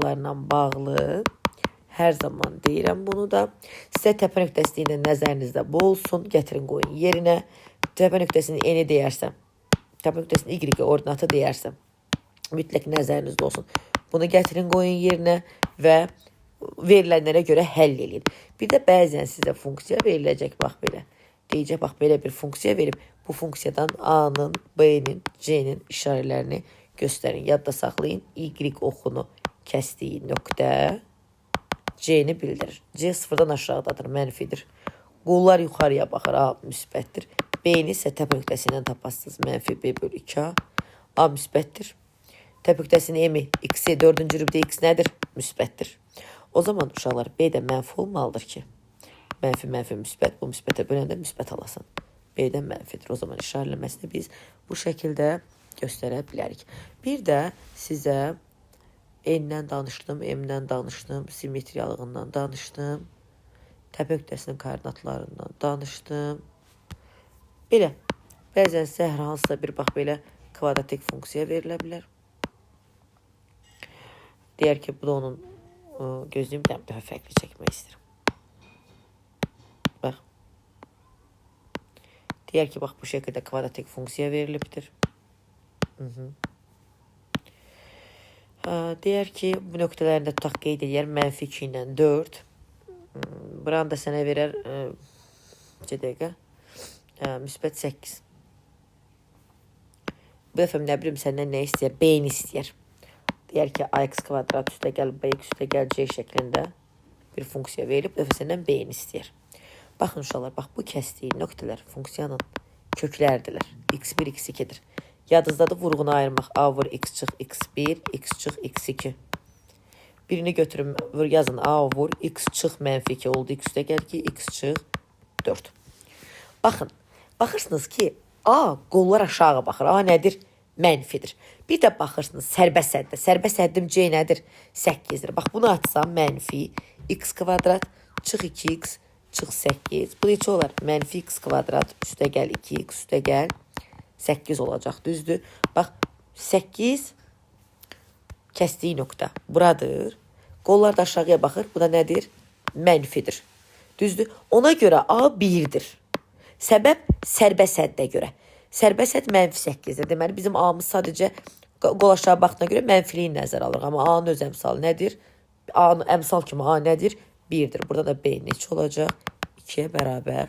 bağlı hər zaman deyirəm bunu da. Sizə təpə nöqtəsi ilə nəzərinizdə bu olsun. Gətirin qoyun yerinə. Təpə nöqtəsinin eni deyərsəm, təpə nöqtəsinin y ordinatı deyərsəm, mütləq nəzərinizdə olsun. Bunu gətirin qoyun yerinə və verilənlərə görə həll edin. Bir də bəzən sizə funksiya veriləcək, bax belə. Deyəcək, bax belə bir funksiya verib. Bu funksiyadan A-nın, B-nin, C-nin işarələrini göstərin. Yadda saxlayın. Y oxunu kəsdiyi nöqtə C-ni bildirir. C sıfırdan aşağıdadır, mənfidir. Qollar yuxarıya baxır, A müsbətdir. B-ni isə təpə nöqtəsi ilə tapasınız. Mənfi B bölü 2A. A müsbətdir. Təpə nöqtəsinin M-i, X-i 4-cü rübdə X nədir? Müsbətdir. O zaman uşaqlar B-də mənfi olmalıdır ki, mənfi, müsbət, bu müsbətə böləndə müsbət alasan. B-dən mənfidir. O zaman işarələməsini biz bu şəkildə göstərə bilərik. Bir də sizə N-dən danışdım, M-dən danışdım, simmetriyalığından danışdım, təpə nöqtəsinin koordinatlarından danışdım. Belə, bəzən sizə hər hansısa bir bax belə kvadratik funksiya verilə bilər. Deyər ki, bu da onun gözlüyüm daha fərqli çəkmək istəyirəm. Bax. Deyər ki, bax bu şəkildə kvadratik funksiya verilibdir. Deyər ki, bu nöqtələrində tutaq qeyd edir, mənfi 2 ilə 4. Buranı da sənə verər, müsbət 8. Bu dəfə nə bilim səndən nə istəyər? B-ni istəyər. Deyər ki, AX kvadrat üstə gəl, BX üstə gəl, C şəklində bir funksiya verilib, bu dəfə səndən B-ni istəyər. Baxın uşaqlar, bax bu kəsdiyi nöqtələr funksiyanın köklərdilər. X1, X2-dir. Yadınızdadır vurğunu ayırmaq. A vur X çıx X1, X çıx X2. Birini götürün, yazın A vur X çıx mənfi 2 oldu. X üstə gəl ki, X çıx 4. Baxın, baxırsınız ki, A qollar aşağı baxır. A nədir? Mənfidir. Bir də baxırsınız sərbəst səddə. Sərbəst səddim C nədir? 8-dir. Bax, bunu açsam mənfi X kvadrat çıx 2X çıx 8. Bu neçə olar? Mənfi X kvadrat üstə gəl 2X üstə gəl 8 olacaq, düzdür? Bax, 8 kəsdiyi nöqtə buradır. Qollar da aşağıya baxır. Bu da nədir? Mənfidir. Düzdür? Ona görə A 1-dir. Səbəb sərbəst səddə görə. Sərbəst sədd mənfi 8-dir. Deməli, bizim A-mız sadəcə qol aşağı baxdığına görə mənfiliyi nəzərə alırıq. Amma A-nın öz əmsalı nədir? A-nın əmsal kimi A nədir? 1-dir. Burada da B neçə olacaq? 2-yə bərabər